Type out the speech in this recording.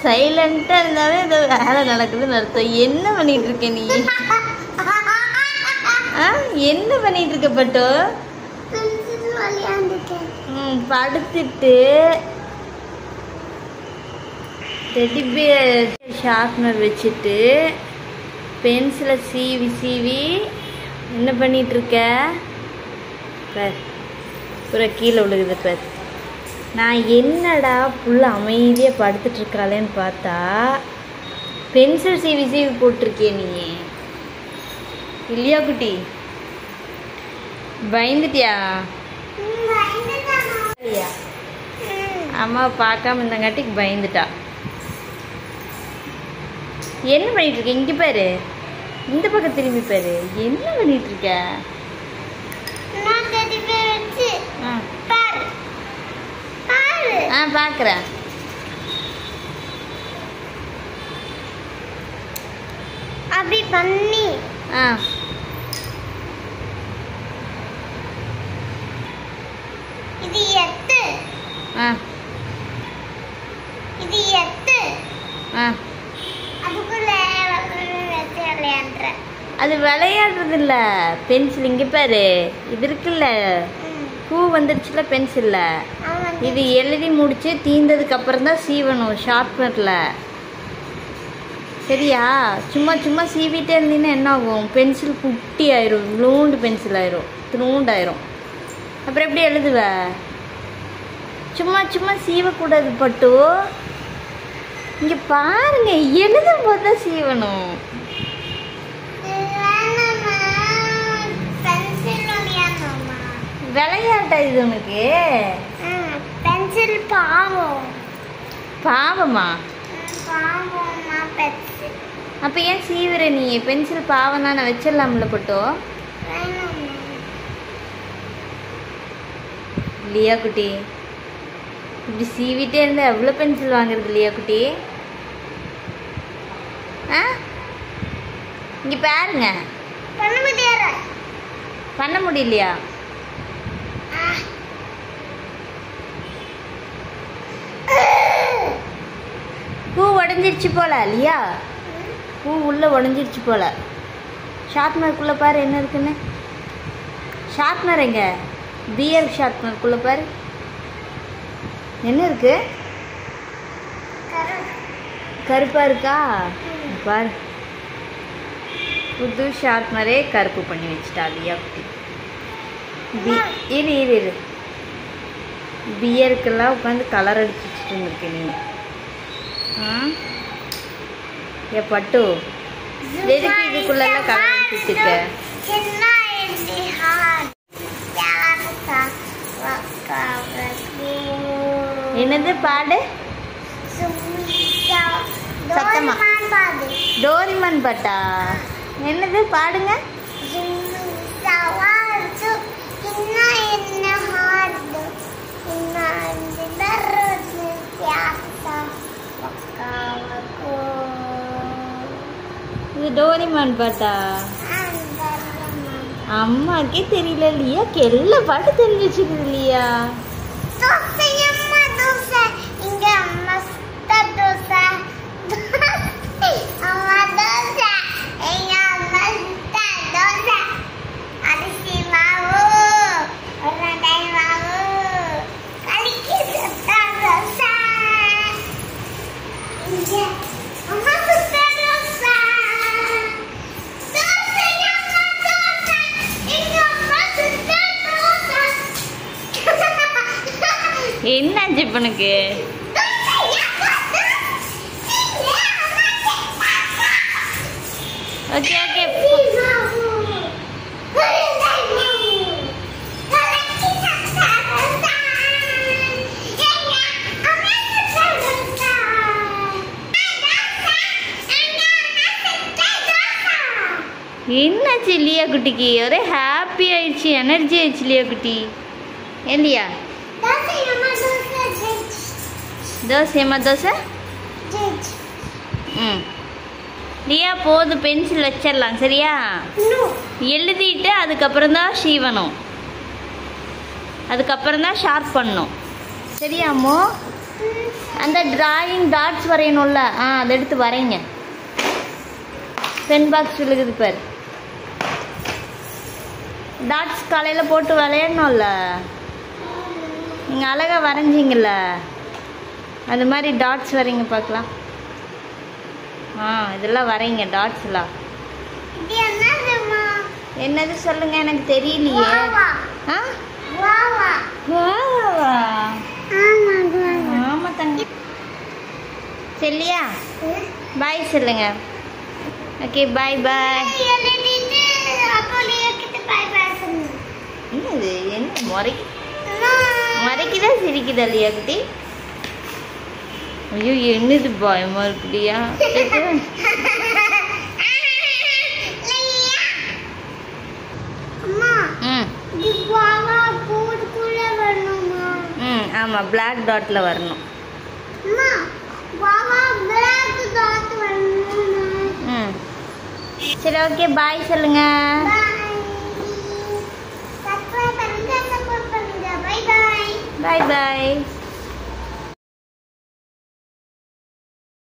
சைலண்டா இருந்தாலே ஏதோ வேலை நடக்குதுன்னு அர்த்தம். என்ன பண்ணிட்டு இருக்க நீ? என்ன பண்ணிட்டு இருக்க பட்டு? படுத்துட்டு டெடி பியர் ஷார்ப்னர் வச்சுட்டு பென்சிலை சீவி சீவி என்ன பண்ணிட்டு இருக்க? பூரா கீழே விழுகுது பார். நான் என்னடா புள்ள அமைதியாக படுத்துட்டு இருக்காளேன்னு பார்த்தா பென்சில் சீவி சீவி போட்டிருக்கே நீ. இல்லையா குட்டி? பயந்துட்டியா? அம்மா பார்க்காம இருந்தங்காட்டிக்கு பயந்துட்டா. என்ன பண்ணிட்டு இருக்க? இங்க பாரு, இந்த பக்கம் திரும்பி பாரு. என்ன பண்ணிட்டு இருக்க? பார்க்குறேன். அப்படி பண்ணி இது எத்து இது எத்து அதுக்குள்ள விளையாடுற. அது விளையாடுறது இல்ல, பென்சில். இங்க பாரு, இது இருக்குல்ல, பூ வந்துடுச்சுல பென்சில்ல. இது எழுதி முடிச்சு தீந்ததுக்கு அப்புறம் தான் சீவணும் ஷார்ப்னர்ல. சரியா? சும்மா சும்மா சீவிட்டே இருந்தீங்கன்னா என்ன ஆகும்? பென்சில் குட்டி ஆயிரும், இவ்வளோண்டு பென்சில் ஆயிரும், திருண்டாயிரும். அப்புறம் எப்படி எழுதுவ? சும்மா சும்மா சீவக்கூடாது பட்டு. இங்க பாருங்க, எழுதும் போது தான் சீவணும். விளையாட்டா இது உனக்கு? பென்சில் பாவம். பாவமா? பாவமா பென்சில். அப்ப ஏன் சீவிர நீ? பென்சில் பாவம் தானே, வச்சிடலாம்ல பட்டோ. இல்லையா குட்டி? இப்படி சீவிட்டே இருந்தா எவ்வளோ பென்சில் வாங்குறது இல்லையா குட்டி? இங்க பாருங்க. பண்ண முடியலையா? பூ உடஞ்சிருச்சு போல இல்லையா? பூ உள்ள உடஞ்சிருச்சு போல. ஷார்ப்னருக்குள்ள பாரு என்ன இருக்குன்னு. ஷார்ப்னர் எங்க? பியர் ஷார்ப்னருக்குள்ள பாரு என்ன இருக்கு? கருப்பா இருக்கா பாரு. புது ஷார்ப்னரே கருப்பு பண்ணி வச்சுட்டா இல்லையா குட்டி? இரு இரு இரு, பியருக்கெல்லாம் உட்காந்து கலர் அடிச்சு வச்சுட்டு இருந்திருக்க நீ. ஏ பட்டு, எதுக்கு இதுக்குள்ளெல்லாம் கலர் அடிச்சு வச்சுருக்க? என்னது பாடு? சத்தமா. டோரிமான் பாட்டா? என்னது பாடுங்க. இது டோரிமான் பாட்டா? அம்மாக்கே தெரியல இல்லையா? எல்லா பாட்டு தெரிஞ்சு வச்சுக்குது இல்லையா? என்னாச்சு உனக்கு? Okay okay. என்னாச்சு இல்லையா குட்டிக்கு? ஒரே ஹாப்பி ஆயிடுச்சு, எனர்ஜி ஆயிடுச்சு இல்லையா குட்டி? இல்லையா? தோசையம்மா தோசை. லியா போதும், பென்சில் வச்சிடலாம் சரியா? எழுதிட்டு அதுக்கப்புறம் தான் சீவணும், அதுக்கப்புறம் தான் ஷார்ப் பண்ணணும். சரியாமோ? அந்த டிராயிங் டாட்ஸ் வரையணும்ல, அதை எடுத்து வரைங்க. பென் பாக்ஸ் விழுகுது பாரு. டாட்ஸ் காலையில் போட்டு விளையாடணும்ல, நீங்கள் அழகாக வரைஞ்சிங்கல்ல, அது மாதிரி டாட்ஸ் வரைங்க பார்க்கலாம். இதெல்லாம் வரைங்க டாட்ஸ்லாம். என்னது சொல்லுங்க, எனக்கு தெரியலையே. ஆமா தங்கி. சரியா? பாய் சொல்லுங்க. ஓகே பாய் பாய். என்னது என்ன மறைக்குதான் சிரிக்குதா இல்லையா குட்டி? ஐயோ என்னது பயமா இருக்குடியா? ஆமாம் பிளாக் டாட்ல வரணும். சரி ஓகே பாய் சொல்லுங்க. பாய் பாய்.